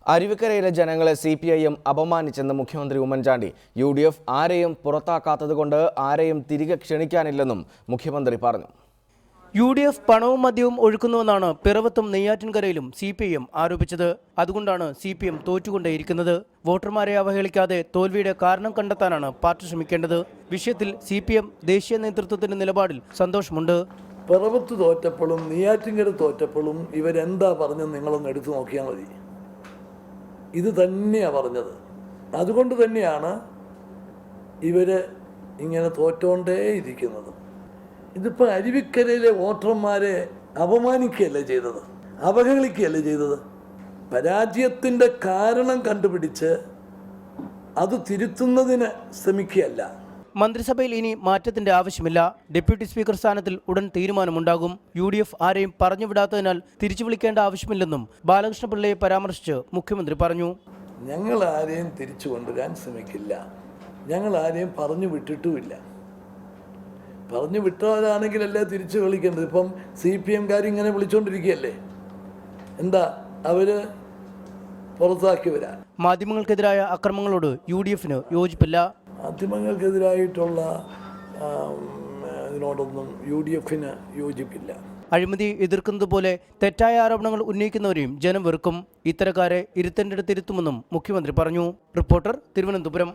അരുവിക്കരയിലെ ജനങ്ങളെ CPIM അപമാനിച്ചെന്ന് മുഖ്യമന്ത്രി Oommen Chandy. UDF ആരെയും പുറത്താക്കാത്തതുകൊണ്ട് ആരെയും തിരികെ ക്ഷണിക്കാനില്ലെന്നും മുഖ്യമന്ത്രി പറഞ്ഞു. UDF പണവും മദ്യവും ഒഴുക്കുന്നുവെന്നാണ് പിറവത്തും നെയ്യാറ്റിൻകരയിലും CPIM ആരോപിച്ചത്. അതുകൊണ്ടാണ് CPIM തോറ്റുകൊണ്ടേയിരിക്കുന്നത്. വോട്ടർമാരെ അവഹേളിക്കാതെ തോൽവിയുടെ കാരണം കണ്ടെത്താനാണ് പാർട്ടി ശ്രമിക്കേണ്ടത്. വിഷയത്തിൽ CPIM ദേശീയ നേതൃത്വത്തിന്റെ നിലപാടിൽ സന്തോഷമുണ്ട്. പിറവത്ത് തോറ്റപ്പോഴും നെയ്യാറ്റിൻകര തോറ്റപ്പോഴും ഇവരെന്താ പറഞ്ഞത് നിങ്ങളൊന്ന് എടുത്തു നോക്കിയാൽ മതി. ഇത് തന്നെയാണ് പറഞ്ഞത്. അതുകൊണ്ട് തന്നെയാണ് ഇവർ ഇങ്ങനെ തോറ്റോണ്ടേ ഇരിക്കുന്നത്. ഇതിപ്പോൾ അരുവിക്കരയിലെ വോട്ടർമാരെ അപമാനിക്കുകയല്ലേ ചെയ്തത്, അവഹേളിക്കുകയല്ലേ ചെയ്തത്. പരാജയത്തിൻ്റെ കാരണം കണ്ടുപിടിച്ച് അത് തിരുത്തുന്നതിന് ശ്രമിക്കുകയല്ല. മന്ത്രിസഭയിൽ ഇനി മാറ്റത്തിന്റെ ആവശ്യമില്ല. ഡെപ്യൂട്ടി സ്പീക്കർ സ്ഥാനത്തിൽ ഉടൻ തീരുമാനമുണ്ടാകും. UDF ആരെയും പറഞ്ഞുവിടാത്തതിനാൽ തിരിച്ചു വിളിക്കേണ്ട ആവശ്യമില്ലെന്നും ബാലകൃഷ്ണപിള്ളയെ പരാമർശിച്ച് മുഖ്യമന്ത്രി പറഞ്ഞു. ഞങ്ങൾ ആരെയും തിരിച്ചു കൊണ്ടുവരാൻ ശ്രമിക്കില്ല. ഞങ്ങൾ ആരെയും പറഞ്ഞു വിട്ടിട്ടുമില്ല. പറഞ്ഞു വിട്ടവരാണെങ്കിലല്ലേ തിരിച്ചു വിളിക്കേണ്ടത്. ഇപ്പം CPM ഇങ്ങനെ വിളിച്ചുകൊണ്ടിരിക്കുകയല്ലേ. എന്താ അവർ പുറത്താക്കിയവരാ. മാധ്യമങ്ങൾക്കെതിരായ അക്രമങ്ങളോട് UDFന് യോജിപ്പില്ല. മാധ്യമങ്ങൾക്കെതിരായിട്ടുള്ള ഇതിനോടൊന്നും UDFന് യോജിപ്പില്ല. അഴിമതി എതിർക്കുന്നത് പോലെ തെറ്റായ ആരോപണങ്ങൾ ഉന്നയിക്കുന്നവരെയും ജനം വെറുക്കും. ഇത്തരക്കാരെ ഇരുത്തേണ്ടിടത്തിരുത്തുമെന്നും മുഖ്യമന്ത്രി പറഞ്ഞു. റിപ്പോർട്ടർ, തിരുവനന്തപുരം.